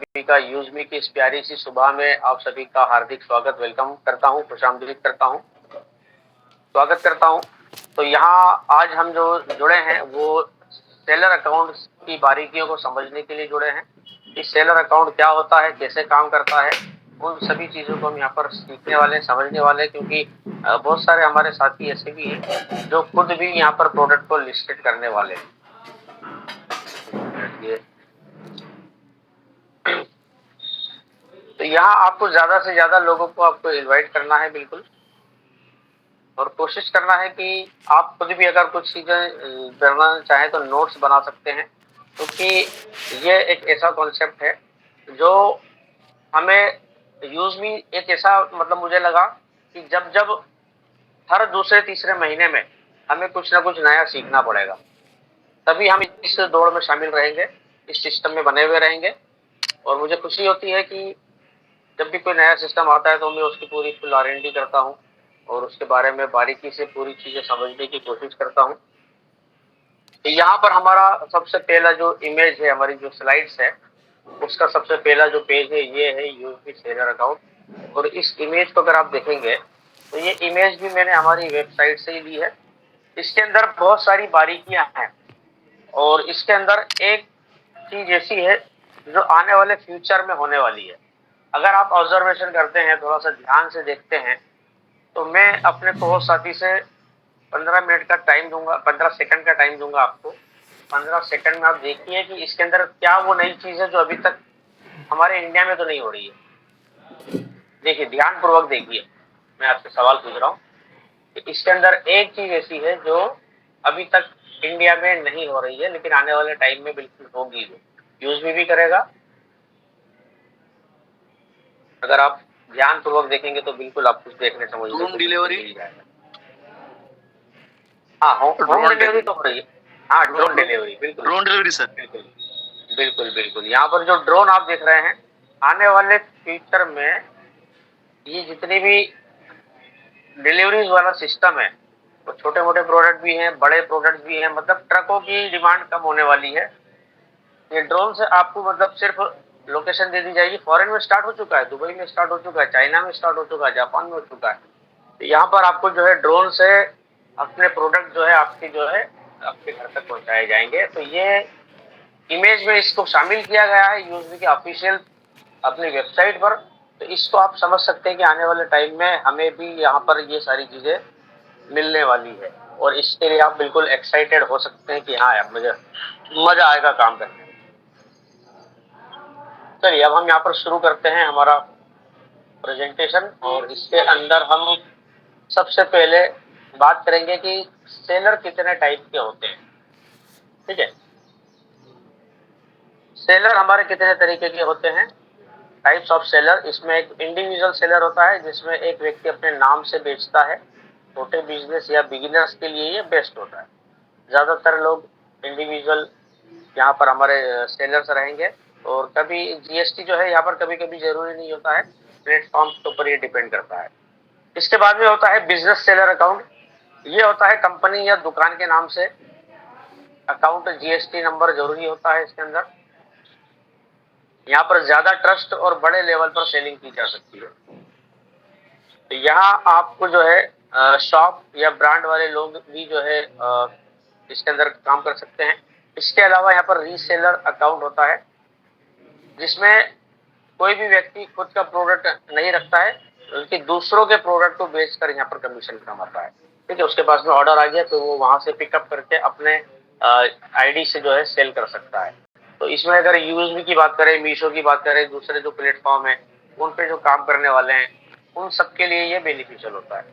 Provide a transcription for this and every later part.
सभी का use me की इस प्यारी सी सुबह में आप सभी का हार्दिक स्वागत वेलकम करता हूं, खुशामदीद करता हूं, स्वागत करता हूं। तो यहाँ आज हम जो जुड़े हैं वो सेलर अकाउंट की बारीकियों को समझने के लिए जुड़े हैं कि सेलर अकाउंट क्या होता है, कैसे काम करता है, उन सभी चीजों को हम यहाँ पर सीखने वाले हैं, समझने वाले हैं। क्योंकि बहुत सारे हमारे साथी ऐसे भी हैं जो खुद भी यहाँ पर प्रोडक्ट को लिस्टेड करने वाले हैं। तो यहाँ आपको ज्यादा से ज्यादा लोगों को आपको इनवाइट करना है बिल्कुल, और कोशिश करना है कि आप खुद भी अगर कुछ चीजें करना चाहें तो नोट्स बना सकते हैं, क्योंकि ये एक ऐसा कॉन्सेप्ट है जो हमें यूज में एक ऐसा मतलब मुझे लगा कि जब जब हर दूसरे तीसरे महीने में हमें कुछ ना कुछ नया सीखना पड़ेगा, तभी हम इस दौड़ में शामिल रहेंगे, इस सिस्टम में बने हुए रहेंगे। और मुझे खुशी होती है कि जब भी कोई नया सिस्टम आता है तो मैं उसकी पूरी फुल R&D करता हूँ और उसके बारे में बारीकी से पूरी चीजें समझने की कोशिश करता हूँ। तो यहाँ पर हमारा सबसे पहला जो इमेज है, हमारी जो स्लाइड्स है, उसका सबसे पहला जो पेज है ये है यूएसबी सेलर अकाउंट। और इस इमेज को अगर आप देखेंगे तो ये इमेज भी मैंने हमारी वेबसाइट से ही ली है। इसके अंदर बहुत सारी बारीकियां हैं और इसके अंदर एक चीज ऐसी है जो आने वाले फ्यूचर में होने वाली है। अगर आप ऑब्जर्वेशन करते हैं, थोड़ा सा ध्यान से देखते हैं, तो मैं अपने कोर्स साथी से 15 मिनट का टाइम दूंगा, 15 सेकंड का टाइम दूंगा आपको। 15 सेकंड में आप देखिए कि इसके अंदर क्या वो नई चीज है जो अभी तक हमारे इंडिया में तो नहीं हो रही है। देखिए, ध्यान पूर्वक देखिए, मैं आपसे सवाल पूछ रहा हूँ कि इसके अंदर एक चीज ऐसी है जो अभी तक इंडिया में नहीं हो रही है, लेकिन आने वाले टाइम में बिल्कुल होगी, वो यूज भी करेगा। अगर आप ध्यान पूर्वक देखेंगे तो बिल्कुल आप कुछ देखने समझने होम डिलीवरी, मिल जाएगा। हाँ, होम डिलीवरी तो हो रही है। हाँ, ड्रोन डिलीवरी, बिल्कुल ड्रोन डिलीवरी सर। बिल्कुल बिल्कुल बिल्कुल। यहाँ पर जो ड्रोन आप देख रहे हैं, आने वाले फ्यूचर में ये जितनी भी डिलीवरीज वाला सिस्टम है, वो छोटे मोटे प्रोडक्ट भी हैं, बड़े प्रोडक्ट भी हैं, मतलब ट्रकों की डिमांड कम होने वाली है। ये ड्रोन से आपको मतलब सिर्फ लोकेशन दे दी जाएगी। फॉरेन में स्टार्ट हो चुका है, दुबई में स्टार्ट हो चुका है, चाइना में स्टार्ट हो चुका है, जापान में हो चुका है। तो यहाँ पर आपको जो है ड्रोन से अपने प्रोडक्ट जो है आपके जो है आपके घर तक पहुंचाए जाएंगे। तो ये इमेज में इसको शामिल किया गया है यूएसबी के ऑफिशियल अपनी वेबसाइट पर। तो इसको आप समझ सकते हैं कि आने वाले टाइम में हमें भी यहाँ पर ये सारी चीजें मिलने वाली है, और इसके लिए आप बिल्कुल एक्साइटेड हो सकते हैं कि हाँ यार, मुझे मजा आएगा काम करने में। चलिए, अब हम यहाँ पर शुरू करते हैं हमारा प्रेजेंटेशन, और इसके अंदर हम सबसे पहले बात करेंगे कि सेलर कितने टाइप के होते हैं। ठीक है, सेलर हमारे कितने तरीके के होते हैं, टाइप्स ऑफ सेलर। इसमें एक इंडिविजुअल सेलर होता है जिसमें एक व्यक्ति अपने नाम से बेचता है। छोटे बिजनेस या बिगिनर्स के लिए ये बेस्ट होता है। ज्यादातर लोग इंडिविजुअल यहाँ पर हमारे सेलर्स रहेंगे। और कभी जीएसटी जो है यहाँ पर कभी कभी जरूरी नहीं होता है, प्लेटफॉर्म के ऊपर ये डिपेंड करता है। इसके बाद में होता है बिजनेस सेलर अकाउंट। ये होता है कंपनी या दुकान के नाम से अकाउंट, जीएसटी नंबर जरूरी होता है इसके अंदर। यहाँ पर ज्यादा ट्रस्ट और बड़े लेवल पर सेलिंग की जा सकती है। तो यहाँ आपको जो है शॉप या ब्रांड वाले लोग भी जो है इसके अंदर काम कर सकते हैं। इसके अलावा यहाँ पर रीसेलर अकाउंट होता है जिसमें कोई भी व्यक्ति खुद का प्रोडक्ट नहीं रखता है, बल्कि दूसरों के प्रोडक्ट को बेचकर यहाँ पर कमीशन कमाता है। ठीक है, उसके पास में ऑर्डर आ गया तो वो वहां से पिकअप करके अपने आईडी से जो है सेल कर सकता है। तो इसमें अगर यूएसबी की बात करें, मीशो की बात करें, दूसरे जो प्लेटफॉर्म है उन पे जो काम करने वाले हैं, उन सबके लिए ये बेनिफिशियल होता है।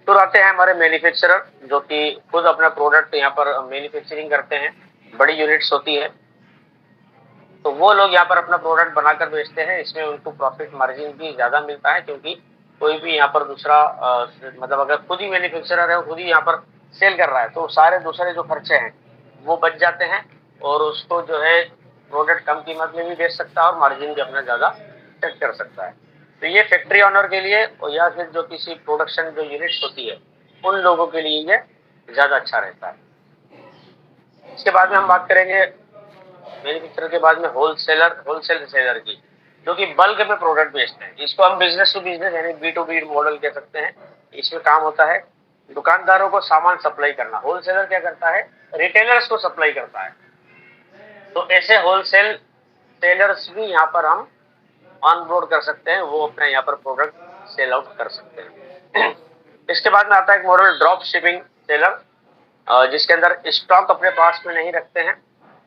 तो आते हैं हमारे मैन्युफैक्चरर, जो कि खुद अपना प्रोडक्ट यहाँ पर मैन्युफैक्चरिंग करते हैं, बड़ी यूनिट्स होती है। तो वो लोग यहाँ पर अपना प्रोडक्ट बनाकर बेचते हैं। इसमें उनको प्रॉफिट मार्जिन भी ज्यादा मिलता है, क्योंकि कोई भी यहाँ पर दूसरा मतलब अगर खुद ही मैन्युफैक्चरर है, खुद ही यहाँ पर सेल कर रहा है, तो सारे दूसरे जो खर्चे हैं वो बच जाते हैं, और उसको जो है प्रोडक्ट कम कीमत में भी बेच सकता है और मार्जिन भी अपना ज्यादा सेट कर सकता है। तो ये फैक्ट्री ऑनर के लिए या फिर जो किसी प्रोडक्शन जो यूनिट्स होती है उन लोगों के लिए ये ज्यादा अच्छा रहता है। इसके बाद में हम बात करेंगे मैन्युफैक्चरर के बाद में होलसेल सेलर की, जो कि बल्क में प्रोडक्ट बेचते हैं। इसको हम बिजनेस टू बिजनेस यानी बी टू बी मॉडल कह सकते हैं। इसमें काम होता है दुकानदारों को सामान सप्लाई करना। होलसेलर क्या करता है, रिटेलर्स को सप्लाई करता है। तो ऐसे होलसेल सेलर्स भी यहाँ पर हम ऑन बोर्ड कर सकते हैं, वो अपने यहाँ पर प्रोडक्ट सेल आउट कर सकते हैं। इसके बाद में आता है एक मॉडल ड्रॉप शिपिंग सेलर, जिसके अंदर स्टॉक अपने पास में नहीं रखते हैं,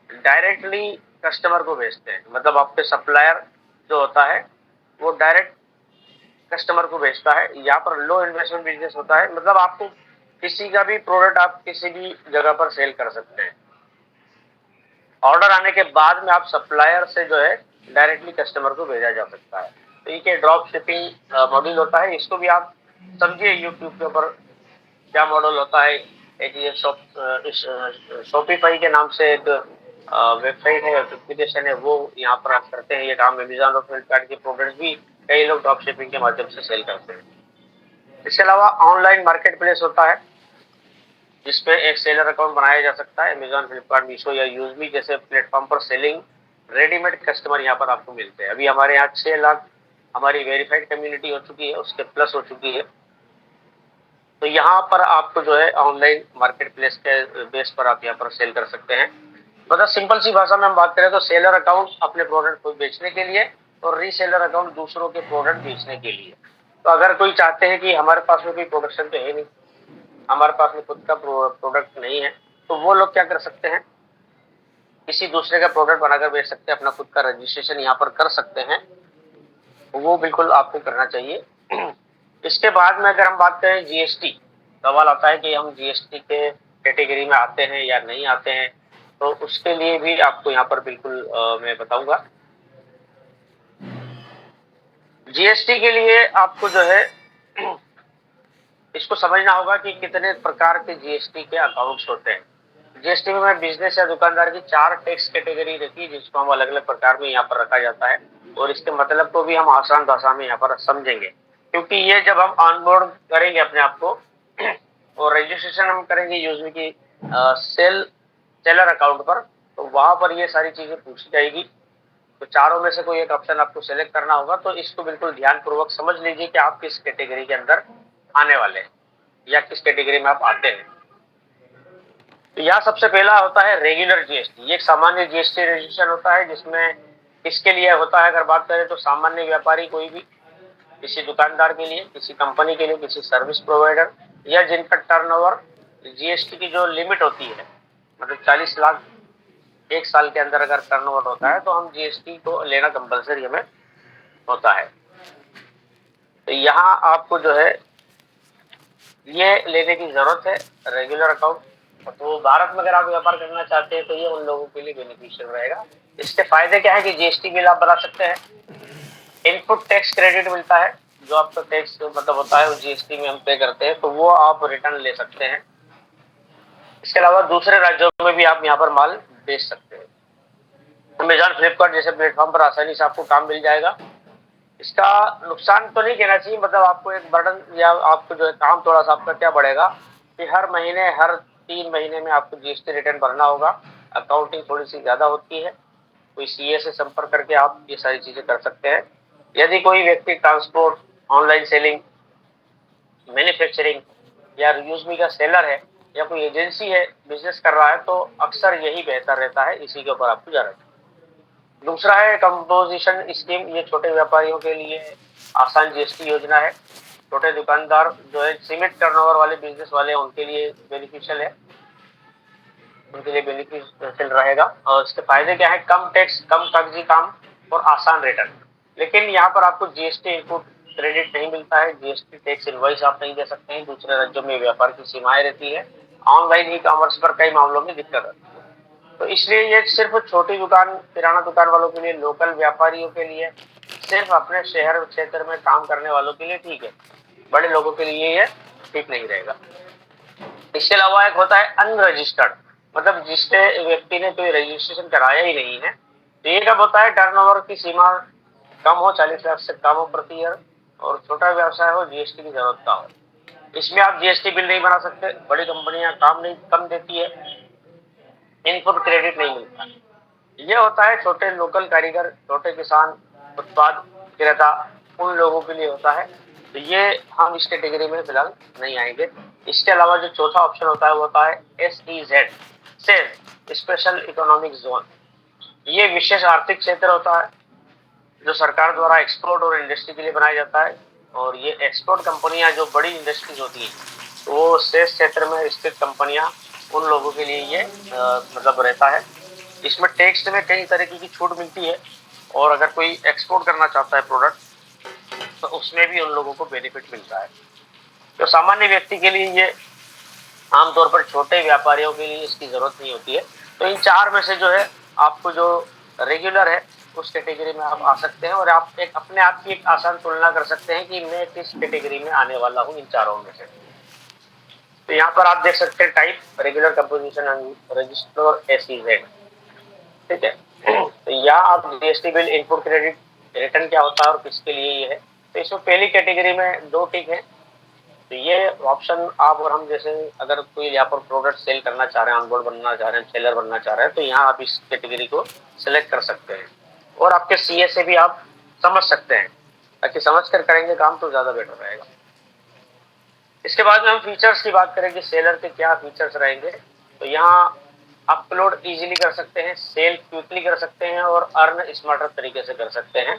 डायरेक्टली कस्टमर को भेजते हैं। मतलब आपके सप्लायर जो होता है वो डायरेक्ट कस्टमर को भेजता है। यहाँ पर लो इन्वेस्टमेंट बिजनेस होता है, मतलब आपको किसी का भी प्रोडक्ट आप किसी भी जगह पर सेल कर सकते हैं। ऑर्डर आने के बाद में आप सप्लायर से जो है डायरेक्टली कस्टमर को भेजा जा सकता है। तो ये ड्रॉप शिपिंग मॉडल होता है। इसको भी आप समझिए यूट्यूब के ऊपर क्या मॉडल होता है। एक ये शॉपिफाई के नाम से एक वेबसाइट है, एप्लीकेशन है, वो यहाँ पर आप करते हैं ये काम। अमेजॉन और फ्लिपकार्ट के प्रोडक्ट भी कई लोग ड्रॉप शिपिंग के माध्यम से सेल करते हैं। इसके अलावा ऑनलाइन मार्केट प्लेस होता है, जिसपे एक सेलर अकाउंट बनाया जा सकता है। अमेजॉन, फ्लिपकार्ट, मीशो या यूजमी जैसे प्लेटफॉर्म पर सेलिंग रेडीमेड कस्टमर यहाँ पर आपको मिलते हैं। अभी हमारे यहाँ 6 लाख हमारी वेरीफाइड कम्युनिटी हो चुकी है, उसके प्लस हो चुकी है। तो यहाँ पर आपको जो है ऑनलाइन मार्केट प्लेस के बेस पर आप यहाँ पर सेल कर सकते हैं। मतलब सिंपल सी भाषा में हम बात करें तो सेलर अकाउंट अपने प्रोडक्ट को बेचने के लिए और रीसेलर अकाउंट दूसरों के प्रोडक्ट बेचने के लिए। तो अगर कोई चाहते हैं कि हमारे पास में कोई प्रोडक्शन तो है नहीं, हमारे पास में खुद का प्रोडक्ट नहीं है, तो वो लोग क्या कर सकते हैं, किसी दूसरे का प्रोडक्ट बनाकर बेच सकते हैं, अपना खुद का रजिस्ट्रेशन यहाँ पर कर सकते हैं। वो बिल्कुल आपको करना चाहिए। इसके बाद में अगर हम बात करें जीएसटी, सवाल आता है कि हम जीएसटी के कैटेगरी में आते हैं या नहीं आते हैं। तो उसके लिए भी आपको यहाँ पर बिल्कुल मैं बताऊंगा। जीएसटी के लिए आपको जो है इसको समझना होगा कि कितने प्रकार के जीएसटी के अकाउंट्स होते हैं। जीएसटी में बिजनेस या दुकानदार की 4 टैक्स कैटेगरी रखी है, जिसको हम अलग अलग प्रकार में यहाँ पर रखा जाता है। और इसके मतलब को भी हम आसान भाषा में यहाँ पर समझेंगे, क्योंकि ये जब हम ऑनबोर्ड करेंगे अपने आप को और रजिस्ट्रेशन हम करेंगे यूजमी की सेलर अकाउंट पर, तो वहां पर ये सारी चीजें पूछी जाएगी। तो चारों में से कोई एक ऑप्शन आपको सेलेक्ट करना होगा। तो इसको बिल्कुल ध्यानपूर्वक समझ लीजिए कि आप किस कैटेगरी के अंदर आने वाले हैं या किस कैटेगरी में आप आते हैं। तो यहाँ सबसे पहला होता है रेगुलर जीएसटी। ये एक सामान्य जीएसटी रजिस्ट्रेशन होता है, जिसमें किसके लिए होता है अगर बात करें तो सामान्य व्यापारी कोई भी, किसी दुकानदार के लिए, किसी कंपनी के लिए, किसी सर्विस प्रोवाइडर, या जिनका टर्नओवर जीएसटी की जो लिमिट होती है, मतलब 40 लाख एक साल के अंदर अगर टर्नओवर होता है तो हम जीएसटी को लेना कंपलसरी हमें होता है। तो यहाँ आपको जो है ये लेने की जरूरत है रेगुलर अकाउंट। तो भारत में अगर आप व्यापार करना चाहते हैं तो ये उन लोगों के लिए बेनिफिशियल रहेगा। इसके फायदे क्या है कि जीएसटी बिल आप बना सकते हैं, इनपुट टैक्स क्रेडिट मिलता है, जो आपका टैक्स मतलब होता है वो जीएसटी में हम पे करते हैं, तो वो आप रिटर्न ले सकते हैं। इसके अलावा दूसरे राज्यों में भी आप यहाँ पर माल बेच सकते हैं। अमेजॉन, फ्लिपकार्ट जैसे प्लेटफॉर्म पर आसानी से आपको काम मिल जाएगा। इसका नुकसान तो नहीं कहना चाहिए, मतलब आपको एक बर्डन या आपको जो है काम थोड़ा सा आपका क्या बढ़ेगा कि हर महीने हर 3 महीने में आपको जीएसटी रिटर्न भरना होगा। अकाउंटिंग थोड़ी सी ज्यादा होती है, कोई सीए से संपर्क करके आप ये सारी चीजें कर सकते हैं। यदि कोई व्यक्ति ट्रांसपोर्ट, ऑनलाइन सेलिंग, मैन्युफैक्चरिंग या यूजमी का सेलर है या कोई एजेंसी है बिजनेस कर रहा है, तो अक्सर यही बेहतर रहता है, इसी के ऊपर आपको जाना चाहिए। दूसरा है कंपोजिशन स्कीम। ये छोटे व्यापारियों के लिए आसान जीएसटी योजना है। छोटे दुकानदार जो है सीमित टर्नओवर वाले बिजनेस वाले उनके लिए बेनिफिशियल है, उनके लिए बेनिफिशियल रहेगा। और इसके फायदे क्या है, कम टैक्स, कम कागजी काम और आसान रिटर्न। लेकिन यहाँ पर आपको जीएसटी इनपुट क्रेडिट नहीं मिलता है, जीएसटी टैक्स इनवॉइस आप नहीं दे सकते हैं। दूसरे राज्यों में व्यापार की सीमाएं रहती है, ऑनलाइन ई कॉमर्स पर कई मामलों में दिक्कत है। तो इसलिए ये सिर्फ छोटी दुकान, किराना दुकान वालों के लिए, लोकल व्यापारियों के लिए, सिर्फ अपने शहर क्षेत्र में काम करने वालों के लिए ठीक है, बड़े लोगों के लिए ये ठीक नहीं रहेगा। इसके अलावा एक होता है अनरजिस्टर्ड, मतलब जिसके व्यक्ति ने कोई रजिस्ट्रेशन कराया ही नहीं है। तो ये कब होता है, टर्नओवर की सीमा कम हो, 40 लाख से कम हो प्रति ईयर, और छोटा व्यवसाय हो, जीएसटी की जरूरत का हो। इसमें आप जीएसटी बिल नहीं बना सकते, बड़ी कंपनियां काम नहीं कम देती है, इनपुट क्रेडिट नहीं मिलता। ये होता है छोटे लोकल कारीगर, छोटे किसान, उत्पाद विक्रेता, उन लोगों के लिए होता है। तो ये हम इस कैटेगरी में फिलहाल नहीं आएंगे। इसके अलावा जो चौथा ऑप्शन होता है वो होता है SEZ, says special economic zone. ये विशेष आर्थिक क्षेत्र होता है जो सरकार द्वारा एक्सपोर्ट और इंडस्ट्री के लिए बनाया जाता है। और ये एक्सपोर्ट कंपनियां जो बड़ी इंडस्ट्रीज होती हैं, तो वो शेष क्षेत्र में स्थित कंपनियां, उन लोगों के लिए ये मतलब रहता है। इसमें टैक्स में कई तरीके की छूट मिलती है, और अगर कोई एक्सपोर्ट करना चाहता है प्रोडक्ट, तो उसमें भी उन लोगों को बेनिफिट मिलता है। तो सामान्य व्यक्ति के लिए ये, आमतौर पर छोटे व्यापारियों के लिए इसकी जरूरत नहीं होती है। तो इन चार में से जो है, आपको जो रेगुलर है उस कैटेगरी में आप आ सकते हैं, और आप एक अपने आप की एक आसान तुलना कर सकते हैं कि मैं किस कैटेगरी में आने वाला हूँ इन चारों में से। तो यहाँ पर आप देख सकते हैं टाइप, रेगुलर, कंपोजिशन, रजिस्टर और SEZ। ठीक है। तो यहाँ आप GST bill, input credit, return क्या होता है और किसके लिए ये है। तो इसमें पहली कैटेगरी में 2 टिक है। तो ये ऑप्शन आप और हम जैसे, अगर कोई यहाँ पर प्रोडक्ट सेल करना चाह रहे हैं, ऑनबोर्ड बनना चाह रहे हैं, सेलर बनना चाह रहे हैं, तो यहाँ आप इस कैटेगरी को सिलेक्ट कर सकते हैं, और आपके CA से भी आप समझ सकते हैं, ताकि समझ कर करेंगे काम तो ज्यादा बेटर रहेगा। इसके बाद में हम फीचर्स की बात करें कि सेलर के क्या फीचर्स रहेंगे। तो यहाँ अपलोड इजीली कर सकते हैं, सेल क्विकली कर सकते हैं, और अर्न स्मार्टर तरीके से कर सकते हैं।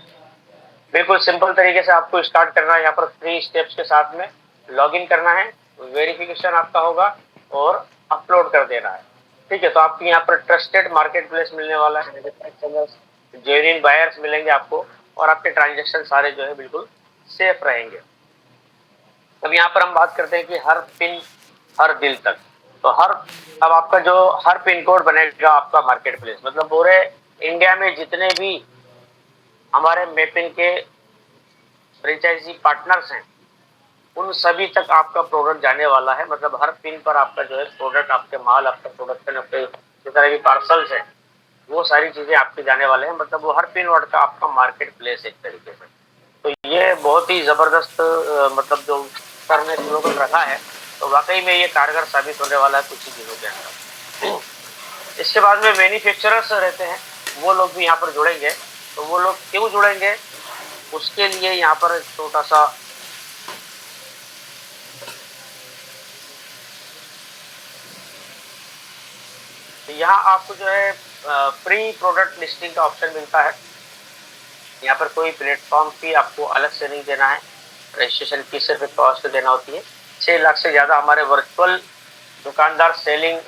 बिल्कुल सिंपल तरीके से आपको स्टार्ट करना है। यहाँ पर 3 स्टेप्स के साथ में लॉगिन करना है, वेरिफिकेशन आपका होगा, और अपलोड कर देना है। ठीक है। तो आपको यहाँ पर ट्रस्टेड मार्केट प्लेस मिलने वाला है, जेन्युइन बायर्स मिलेंगे आपको, और आपके ट्रांजेक्शन सारे जो है बिल्कुल सेफ रहेंगे। अब यहाँ पर हम बात करते हैं कि हर पिन हर दिल तक। तो अब आपका जो हर पिन कोड बनेगा आपका मार्केट प्लेस, मतलब पूरे इंडिया में जितने भी हमारे मैपिंग के फ्रेंचाइजी पार्टनर्स हैं, उन सभी तक आपका प्रोडक्ट जाने वाला है। मतलब हर पिन पर आपका जो है प्रोडक्ट, आपके माल, आपका प्रोडक्शन, आपके जिस तरह की पार्सल्स हैं, वो सारी चीजें आपके जाने वाले हैं। मतलब वो हर पिन वर्ड का आपका मार्केट प्लेस एक तरीके से। तो ये बहुत ही जबरदस्त मतलब जो सर ने स्लोगन रखा है, तो वाकई में ये कारगर साबित होने वाला है कुछ ही दिनों के अंदर। इसके बाद में मैन्युफैक्चरर्स रहते हैं, वो लोग भी यहाँ पर जुड़ेंगे। तो वो लोग क्यों जुड़ेंगे, उसके लिए यहाँ पर छोटा सा यहाँ आपको जो है फ्री प्रोडक्ट लिस्टिंग का ऑप्शन मिलता है। यहाँ पर कोई प्लेटफॉर्म फी आपको अलग से नहीं देना है, रजिस्ट्रेशन फीस सिर्फ कॉस्ट देना होती है। 6 लाख से ज़्यादा हमारे वर्चुअल दुकानदार सेलिंग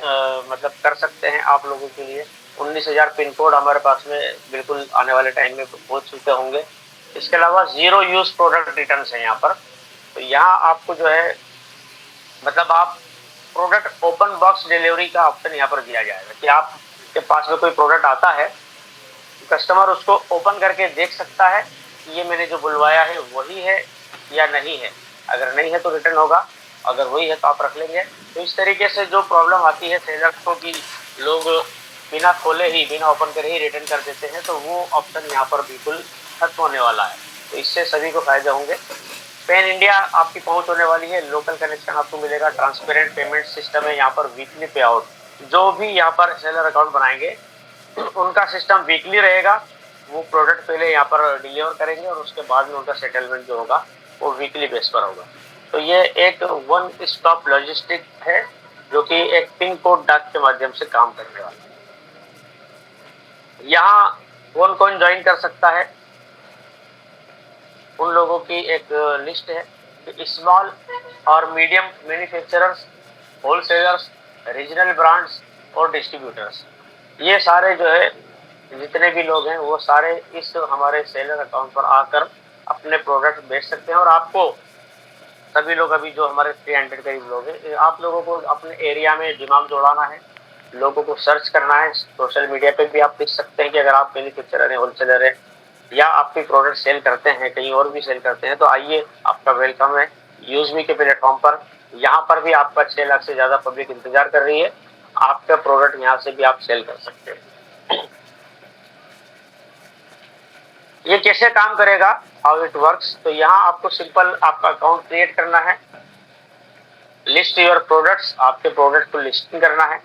मतलब कर सकते हैं आप लोगों के लिए। 19,000 पिन कोड हमारे पास में बिल्कुल आने वाले टाइम में पहुँच चुके होंगे। इसके अलावा 0 यूज प्रोडक्ट रिटर्न है यहाँ पर। तो यहाँ आपको जो है, मतलब आप प्रोडक्ट ओपन बॉक्स डिलीवरी का ऑप्शन यहाँ पर दिया जाएगा कि आपके पास में कोई प्रोडक्ट आता है, कस्टमर उसको ओपन करके देख सकता है कि ये मैंने जो बुलवाया है वही है या नहीं है। अगर नहीं है तो रिटर्न होगा, अगर वही है तो आप रख लेंगे। तो इस तरीके से जो प्रॉब्लम आती है सेलर्स को कि लोग बिना खोले ही, बिना ओपन करे ही रिटर्न कर देते हैं, तो वो ऑप्शन यहाँ पर बिल्कुल खत्म होने वाला है। तो इससे सभी को फायदे होंगे। पैन इंडिया आपकी पहुंच होने वाली है, लोकल कनेक्शन आपको मिलेगा, ट्रांसपेरेंट पेमेंट सिस्टम है यहाँ पर, वीकली पे आउट। जो भी यहाँ पर सेलर अकाउंट बनाएंगे उनका सिस्टम वीकली रहेगा। वो प्रोडक्ट पहले यहाँ पर डिलीवर करेंगे, और उसके बाद में उनका सेटलमेंट जो होगा वो वीकली बेस पर होगा। तो ये एक वन स्टॉप लॉजिस्टिक है, जो कि एक पिन कोड डाक के माध्यम से काम करने वाला है। यहाँ कौन कौन ज्वाइन कर सकता है, उन लोगों की एक लिस्ट है। स्मॉल और medium manufacturers, wholesalers, regional brands और डिस्ट्रीब्यूटर्स, ये सारे जो है जितने भी लोग हैं वो सारे इस हमारे सेलर अकाउंट पर आकर अपने प्रोडक्ट बेच सकते हैं। और आपको सभी लोग, अभी जो हमारे 300 करीब लोग हैं, आप लोगों को अपने एरिया में दिमाग दौड़ाना है, लोगों को सर्च करना है। सोशल मीडिया पे भी आप लिख सकते हैं कि अगर आप मैन्युफैक्चरर हैं, होलसेलर है, या आपके प्रोडक्ट सेल करते हैं, कहीं और भी सेल करते हैं, तो आइए, आपका वेलकम है यूजमी के प्लेटफॉर्म पर। यहाँ पर भी आपका 6 लाख से ज्यादा पब्लिक इंतजार कर रही है। आपका प्रोडक्ट यहाँ से भी आप सेल कर सकते हैं। ये कैसे काम करेगा, हाउ इट वर्क्स, तो यहाँ आपको सिंपल आपका अकाउंट क्रिएट करना है, लिस्ट योर प्रोडक्ट्स, आपके प्रोडक्ट को लिस्टिंग करना है,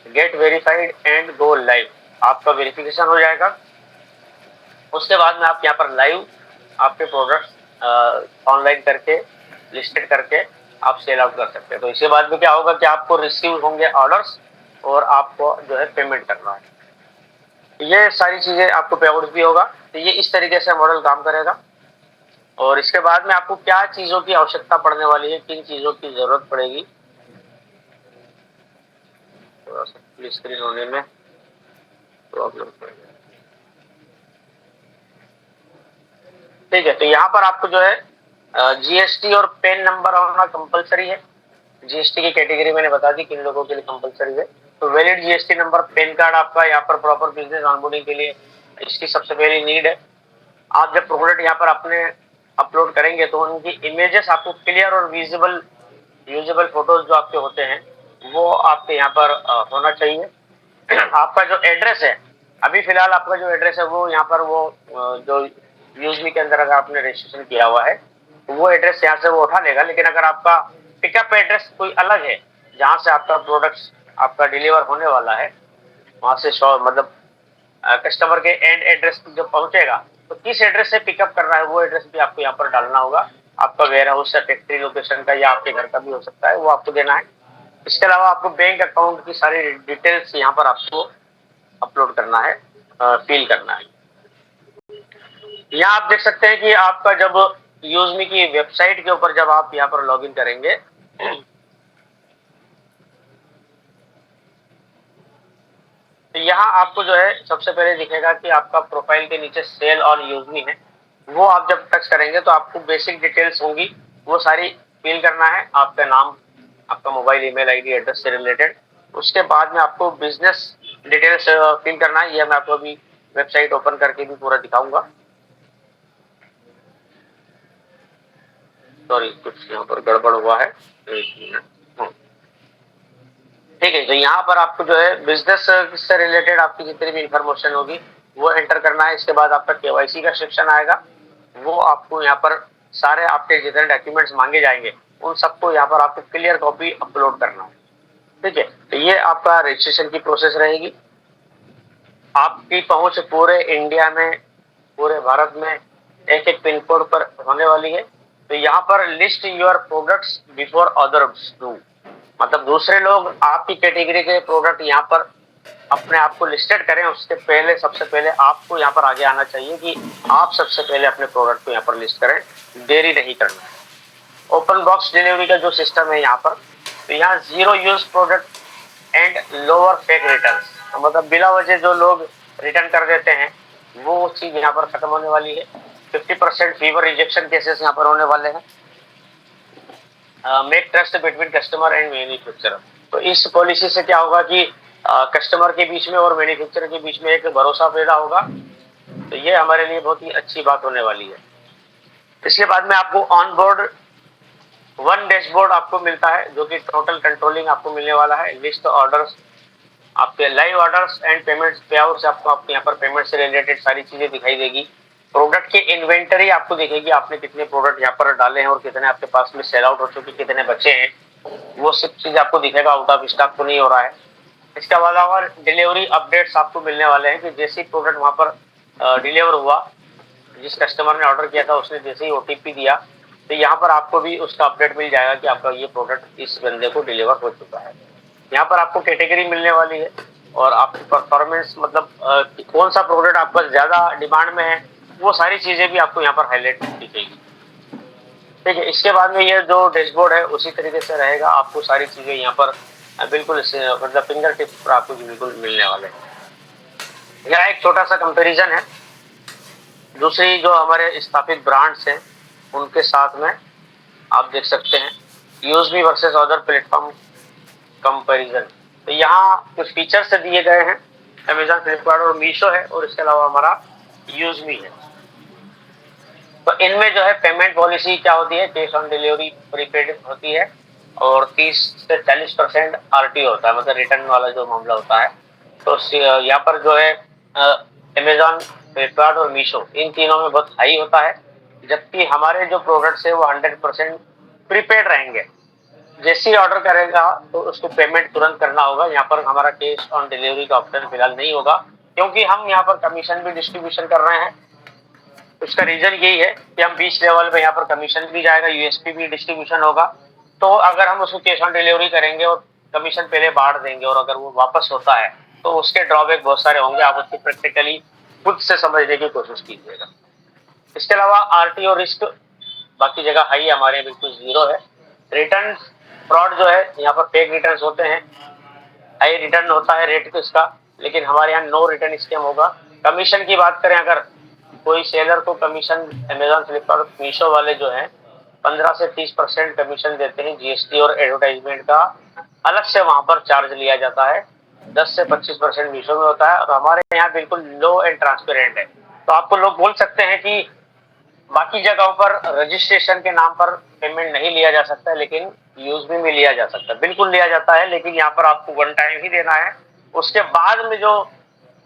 gate verified and go live. आपका वेरिफिकेशन हो जाएगा। उसके बाद में आप यहाँ पर लाइव आपके प्रोडक्ट्स ऑनलाइन करके लिस्टेड करके आप सेल आउट कर सकते हैं। तो इसके बाद में क्या होगा कि आपको रिसीव होंगे ऑर्डर्स और आपको जो है पेमेंट करना है। ये सारी चीजें आपको पे आउट भी होगा। तो ये इस तरीके से मॉडल काम करेगा। और इसके बाद में आपको क्या चीजों की आवश्यकता पड़ने वाली है, किन चीजों की जरूरत पड़ेगी, थोड़ा सा फुल स्क्रीन होने में प्रॉब्लम पड़ेगी। ठीक है, तो यहाँ पर आपको जो है जीएसटी और पैन नंबर होना कंपलसरी है। जीएसटी की कैटेगरी मैंने बता दी किन लोगों के लिए कंपलसरी है। तो valid GST number, pan card आपका यहाँ पर प्रॉपर बिजनेस ऑनबोर्डिंग के लिए इसकी सबसे पहली नीड है। आप जब प्रोडक्ट यहाँ पर अपने अपलोड करेंगे तो उनकी इमेजेस आपको क्लियर और विजिबल यूजेबल फोटोज जो आपके होते हैं वो आपके यहाँ पर होना चाहिए। आपका जो एड्रेस है, अभी फिलहाल आपका जो एड्रेस है वो यहाँ पर वो जो यूजमी के अंदर अगर आपने रजिस्ट्रेशन किया हुआ है तो वो एड्रेस यहाँ से वो उठा लेगा। लेकिन अगर आपका पिकअप एड्रेस कोई अलग है जहाँ से आपका प्रोडक्ट आपका डिलीवर होने वाला है, वहां से मतलब कस्टमर के एंड एड्रेस जो पहुंचेगा तो किस एड्रेस से पिकअप कर रहा है वो एड्रेस भी आपको यहाँ पर डालना होगा। आपका वेयर हाउस या फैक्ट्री लोकेशन का या आपके घर का भी हो सकता है, वो आपको देना है। इसके अलावा आपको बैंक अकाउंट की सारी डिटेल्स यहाँ पर आपको अपलोड करना है, फिल करना है। यहाँ आप देख सकते हैं कि आपका जब यूजमी की वेबसाइट के ऊपर जब आप यहाँ पर लॉगिन करेंगे तो यहाँ आपको जो है सबसे पहले दिखेगा कि आपका प्रोफाइल के नीचे सेल ऑन यूजमी है। वो आप जब टच करेंगे तो आपको बेसिक डिटेल्स होंगी, वो सारी फिल करना है। आपका नाम, आपका मोबाइल, ईमेल आईडी, एड्रेस से रिलेटेड। उसके बाद में आपको बिजनेस डिटेल्स फिल करना है। ये मैं आपको अभी वेबसाइट ओपन करके भी पूरा दिखाऊंगा। सॉरी, कुछ यहाँ पर गड़बड़ हुआ है, एक मिनट। ठीक है, तो यहाँ पर आपको जो है बिजनेस से रिलेटेड आपकी जितनी भी इंफॉर्मेशन होगी वो एंटर करना है। इसके बाद आपका केवाईसी का सेक्शन आएगा, वो आपको यहाँ पर सारे आपके जितने डॉक्यूमेंट्स मांगे जाएंगे उन सबको यहाँ पर आपको क्लियर कॉपी अपलोड करना है। ठीक है, तो ये आपका रजिस्ट्रेशन की प्रोसेस रहेगी। आपकी पहुंच पूरे इंडिया में, पूरे भारत में एक एक पिन कोड पर होने वाली है। तो यहाँ पर list your products before others do, मतलब दूसरे लोग आपकी कैटेगरी के प्रोडक्ट यहाँ पर अपने आप को लिस्टेड करें उसके पहले सबसे पहले आपको यहाँ पर आगे आना चाहिए कि आप सबसे पहले अपने प्रोडक्ट को यहाँ पर लिस्ट करें, देरी नहीं करना है। ओपन बॉक्स डिलीवरी का जो सिस्टम है यहाँ पर, तो यहाँ zero use product and lower fake returns, मतलब बिना वजह जो लोग रिटर्न कर देते हैं वो चीज यहाँ पर खत्म होने वाली है। 50% फीवर रिजेक्शन केसेस यहाँ पर होने वाले हैं। Make trust between customer and manufacturer, तो इस पॉलिसी से क्या होगा कि कस्टमर के बीच में और मैन्युफैक्चरर के बीच में एक भरोसा पैदा होगा। तो ये हमारे लिए बहुत ही अच्छी बात होने वाली है। इसके बाद में आपको ऑन बोर्ड वन डैशबोर्ड आपको मिलता है जो कि टोटल कंट्रोलिंग आपको मिलने वाला है। लिस्ट ऑर्डर्स, आपके लाइव ऑर्डर्स एंड पेमेंट्स, पे आउट्स, आपको यहाँ पर पेमेंट से रिलेटेड सारी चीजें दिखाई देगी। प्रोडक्ट की इन्वेंटरी आपको दिखेगी, आपने कितने प्रोडक्ट यहाँ पर डाले हैं और कितने आपके पास में सेल आउट हो चुके, कितने बचे हैं, वो सब चीज आपको दिखेगा। आउट ऑफ स्टॉक तो नहीं हो रहा है। इसके अलावा डिलीवरी अपडेट्स आपको मिलने वाले हैं कि जैसे ही प्रोडक्ट वहां पर डिलीवर हुआ, जिस कस्टमर ने ऑर्डर किया था उसने जैसे ही ओटीपी दिया तो यहाँ पर आपको भी उसका अपडेट मिल जाएगा कि आपका ये प्रोडक्ट इस बंदे को डिलीवर हो चुका है। यहाँ पर आपको कैटेगरी मिलने वाली है और आपकी परफॉर्मेंस, मतलब कौन सा प्रोडक्ट आपका ज्यादा डिमांड में है, वो सारी चीजें भी आपको यहाँ पर हाईलाइट दिखेगी। ठीक है, इसके बाद में ये जो डैशबोर्ड है उसी तरीके से रहेगा। आपको सारी चीजें यहाँ पर बिल्कुल मतलब फिंगर टिप्स पर आपको बिल्कुल मिलने वाले हैं। यहाँ एक छोटा सा कंपेरिजन है दूसरी जो हमारे स्थापित ब्रांड्स हैं उनके साथ में, आप देख सकते हैं यूजमी वर्सेस अदर प्लेटफॉर्म कंपैरिजन। तो यहाँ कुछ फीचर्स दिए गए हैं, अमेजॉन, फ्लिपकार्ट और मीशो है और इसके अलावा हमारा यूजमी है। तो इनमें जो है पेमेंट पॉलिसी क्या होती है, कैश ऑन डिलीवरी प्रीपेड होती है और 30 से 40% आरटी होता है, मतलब रिटर्न वाला जो मामला होता है। तो यहाँ पर जो है अमेजॉन, फ्लिपकार्ट और मीशो इन तीनों में बहुत हाई होता है, जबकि हमारे जो प्रोडक्ट्स है वो 100% प्रीपेड रहेंगे। जैसे ही ऑर्डर करेगा तो उसको पेमेंट तुरंत करना होगा। यहाँ पर हमारा कैश ऑन डिलीवरी का ऑप्शन फिलहाल नहीं होगा, क्योंकि हम यहाँ पर कमीशन भी डिस्ट्रीब्यूशन कर रहे हैं। उसका रीजन यही है कि हम 20 लेवल पे यहाँ पर कमीशन भी जाएगा, यूएसपी भी डिस्ट्रीब्यूशन होगा। तो अगर हम उसको कैश ऑन डिलीवरी करेंगे और कमीशन पहले बांट देंगे और अगर वो वापस होता है तो उसके ड्रॉबैक बहुत सारे होंगे, आप उसको प्रैक्टिकली खुद से समझने की कोशिश कीजिएगा। इसके अलावा आरटीओ रिस्क बाकी जगह हाई, हमारे यहाँ बिल्कुल जीरो है। रिटर्न फ्रॉड जो है, यहाँ पर फेक रिटर्न होते हैं, हाई रिटर्न होता है रेट तो इसका, लेकिन हमारे यहाँ नो रिटर्न स्कीम होगा। कमीशन की बात करें, अगर कोई सेलर को कमीशन अमेजॉन, फ्लिपकार्ट, मीशो वाले जो हैं 15 से 30% कमीशन देते हैं, जीएसटी और एडवर्टाइजमेंट का अलग से वहां पर चार्ज लिया जाता है। 10 से 25% मीशो में होता है और हमारे यहाँ बिल्कुल लो एंड ट्रांसपेरेंट है। तो आपको लोग बोल सकते हैं कि बाकी जगहों पर रजिस्ट्रेशन के नाम पर पेमेंट नहीं लिया जा सकता है, लेकिन यूज में लिया जा सकता है, बिल्कुल लिया जाता है, लेकिन यहाँ पर आपको वन टाइम ही देना है। उसके बाद में जो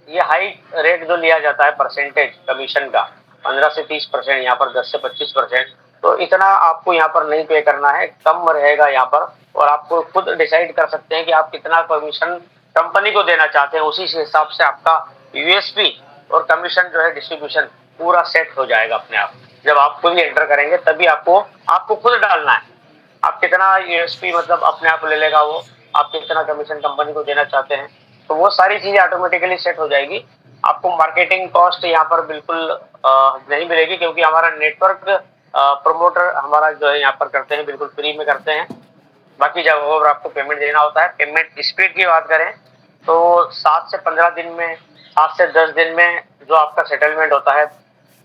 ये हाई रेट जो लिया जाता है परसेंटेज कमीशन का 15 से 30%, यहाँ पर 10 से 25%, तो इतना आपको यहाँ पर नहीं पे करना है, कम रहेगा यहाँ पर। और आपको खुद डिसाइड कर सकते हैं कि आप कितना कमीशन कंपनी को देना चाहते हैं, उसी हिसाब से आपका यूएसपी और कमीशन जो है डिस्ट्रीब्यूशन पूरा सेट हो जाएगा अपने आप। जब आप खुद एंटर करेंगे तभी आपको खुद डालना है, आप कितना यूएसपी मतलब अपने आप ले लेगा वो, आप कितना कमीशन कंपनी को देना चाहते हैं, तो वो सारी चीजें ऑटोमेटिकली सेट हो जाएगी। आपको मार्केटिंग कॉस्ट यहाँ पर बिल्कुल नहीं मिलेगी, क्योंकि हमारा नेटवर्क प्रमोटर हमारा जो है यहाँ पर करते हैं, बिल्कुल फ्री में करते हैं। बाकी जगहों पर आपको पेमेंट देना होता है। पेमेंट स्पीड की बात करें तो 7 से 15 दिन में, 7 से 10 दिन में जो आपका सेटलमेंट होता है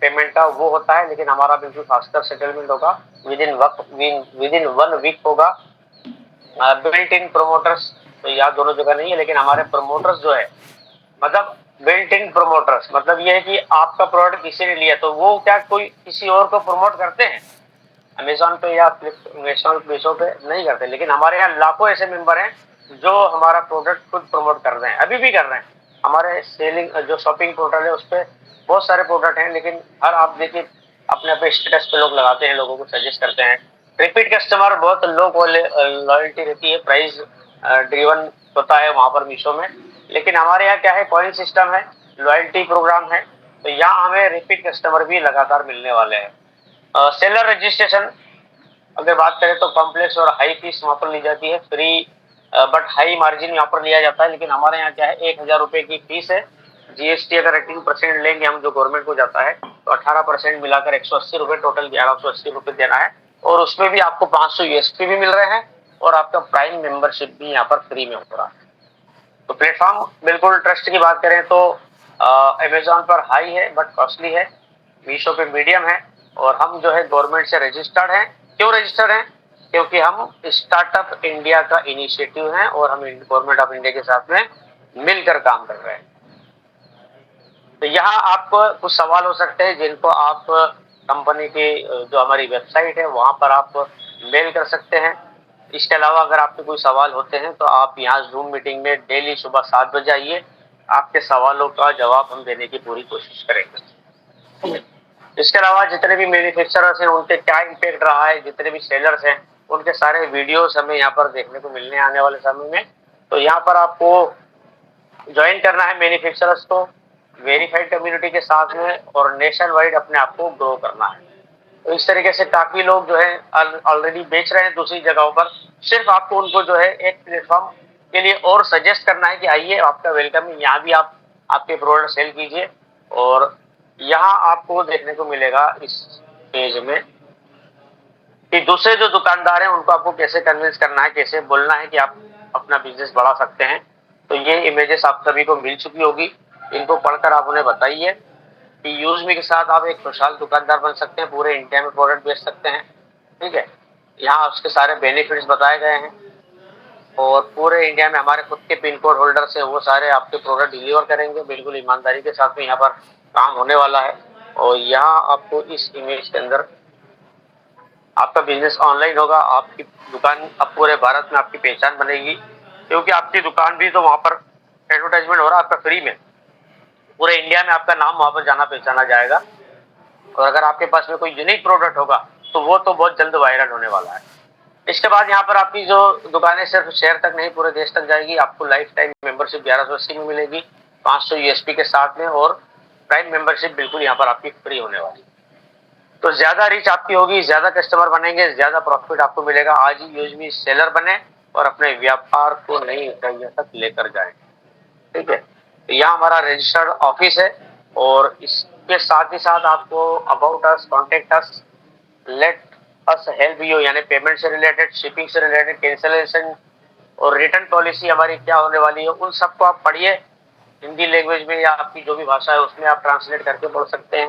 पेमेंट का वो होता है, लेकिन हमारा बिल्कुल फास्टर सेटलमेंट होगा, विद इन 1 वीक होगा। बिल्ट इन प्रोमोटर्स तो यहाँ दोनों जगह नहीं है, लेकिन हमारे प्रोमोटर्स जो है, मतलब बिल्ट इन प्रोमोटर्स मतलब ये है कि आपका प्रोडक्ट किसी ने लिया तो वो क्या कोई किसी और को प्रमोट करते हैं अमेजोन पे या मीशो पे नहीं करते, लेकिन हमारे यहाँ लाखों ऐसे मेंबर हैं जो हमारा प्रोडक्ट खुद प्रमोट कर रहे हैं, अभी भी कर रहे हैं। हमारे सेलिंग जो शॉपिंग पोर्टल है उस पर बहुत सारे प्रोडक्ट हैं, लेकिन हर आप देखिए अपने अपने स्टेटस पे लोग लगाते हैं, लोगों को सजेस्ट करते हैं। रिपीट कस्टमर बहुत लो लॉयल्टी रहती है, प्राइस ड्रिवन होता है वहां पर मीशो में, लेकिन हमारे यहाँ क्या है, पॉइंट सिस्टम है, लॉयल्टी प्रोग्राम है, तो यहाँ हमें रिपीट कस्टमर भी लगातार मिलने वाले हैं। सेलर रजिस्ट्रेशन अगर बात करें तो कॉम्प्लेक्स और हाई फीस वहाँ पर ली जाती है, फ्री बट हाई मार्जिन यहाँ पर लिया जाता है, लेकिन हमारे यहाँ क्या है 1000 रुपए की फीस है। जीएसटी अगर 18% लेंगे हम जो गवर्नमेंट को जाता है तो 18% मिलाकर 180 रुपए, टोटल 1180 रुपए देना है। और उसमें भी आपको 500 यूएसपी भी मिल रहे हैं और आपका प्राइम मेंबरशिप भी यहाँ पर फ्री में हो रहा है। तो प्लेटफॉर्म बिल्कुल ट्रस्ट की बात करें तो अमेजोन पर हाई है बट कॉस्टली है, मीशो पे मीडियम है, और हम जो है गवर्नमेंट से रजिस्टर्ड हैं। क्यों रजिस्टर्ड हैं? क्योंकि हम स्टार्टअप इंडिया का इनिशिएटिव है और हम गवर्नमेंट ऑफ इंडिया के साथ में मिलकर काम कर रहे हैं। तो यहाँ आपको कुछ सवाल हो सकते हैं जिनको आप कंपनी की जो हमारी वेबसाइट है वहां पर आप मेल कर सकते हैं। इसके अलावा अगर आपके कोई सवाल होते हैं तो आप यहाँ जूम मीटिंग में डेली सुबह 7 बजे आइए, आपके सवालों का जवाब हम देने की पूरी कोशिश करेंगे। इसके अलावा जितने भी मैन्युफैक्चरर्स हैं उनके क्या इम्पैक्ट रहा है, जितने भी सेलर्स हैं उनके सारे वीडियोस हमें यहाँ पर देखने को मिलने आने वाले समय में। तो यहाँ पर आपको ज्वाइन करना है मैन्युफैक्चरर्स को वेरीफाइड कम्युनिटी के साथ में और नेशन वाइड अपने आप को ग्रो करना है। तो इस तरीके से काफी लोग जो है ऑलरेडी बेच रहे हैं दूसरी जगहों पर, सिर्फ आपको उनको जो है एक प्लेटफॉर्म के लिए और सजेस्ट करना है कि आइए आपका वेलकम है, यहाँ भी आप आपके प्रोडक्ट सेल कीजिए। और यहाँ आपको देखने को मिलेगा इस पेज में कि दूसरे जो दुकानदार हैं उनको आपको कैसे कन्विंस करना है, कैसे बोलना है कि आप अपना बिजनेस बढ़ा सकते हैं। तो ये इमेजेस आप सभी को मिल चुकी होगी, इनको पढ़कर आप उन्हें बताइए कि यूज मी के साथ आप एक खुशहाल दुकानदार बन सकते हैं, पूरे इंडिया में प्रोडक्ट बेच सकते हैं। ठीक है, यहाँ उसके सारे बेनिफिट्स बताए गए हैं और पूरे इंडिया में हमारे खुद के पिन कोड होल्डर्स हैं, वो सारे आपके प्रोडक्ट डिलीवर करेंगे बिल्कुल ईमानदारी के साथ में। यहाँ पर काम होने वाला है और यहाँ आपको इस इमेज के अंदर आपका बिजनेस ऑनलाइन होगा, आपकी दुकान अब पूरे भारत में आपकी पहचान बनेगी, क्योंकि आपकी दुकान भी तो वहां पर एडवर्टाइजमेंट हो रहा है आपका फ्री में, पूरे इंडिया में आपका नाम वहां पर जाना पहचाना जाएगा। और अगर आपके पास में कोई यूनिक प्रोडक्ट होगा तो वो तो बहुत जल्द वायरल होने वाला है। इसके बाद यहाँ पर आपकी जो दुकानें सिर्फ शहर तक नहीं पूरे देश तक जाएगी, आपको लाइफ टाइम मेंबरशिप 1180 में मिलेगी। 500 यूएसपी के साथ में, और प्राइम मेंबरशिप बिल्कुल यहाँ पर आपकी फ्री होने वाली है। तो ज्यादा रीच आपकी होगी, ज्यादा कस्टमर बनेंगे, ज्यादा प्रॉफिट आपको मिलेगा। आज ही यूएसबी सेलर बने और अपने व्यापार को नई ऊंचाइयों तक लेकर जाएं। ठीक है, तो यहाँ हमारा रजिस्टर्ड ऑफिस है, और इसके साथ ही साथ आपको about us, contact us, let us help you, यानी पेमेंट से रिलेटेड, शिपिंग से रिलेटेड, कैंसिलेशन और रिटर्न पॉलिसी हमारी क्या होने वाली है, उन सबको आप पढ़िए। हिंदी लैंग्वेज में या आपकी जो भी भाषा है उसमें आप ट्रांसलेट करके पढ़ सकते हैं।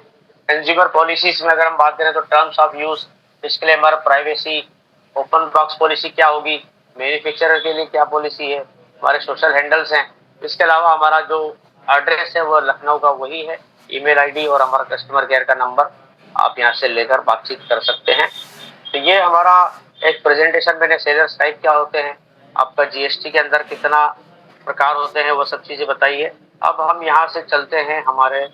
कंज्यूमर पॉलिसीज में अगर हम बात करें तो terms of use, disclaimer, privacy, open box policy क्या होगी, मैन्युफैक्चरर के लिए क्या पॉलिसी है, हमारे सोशल हैंडल्स हैं। इसके अलावा हमारा जो एड्रेस है वो लखनऊ का वही है, ईमेल आईडी और हमारा कस्टमर केयर का नंबर आप यहाँ से लेकर बातचीत कर सकते हैं। तो ये हमारा एक प्रेजेंटेशन मैंने सेलर्स टाइप क्या होते हैं, आपका जीएसटी के अंदर कितना प्रकार होते हैं, वो सब चीजें बताइए। अब हम यहाँ से चलते हैं हमारे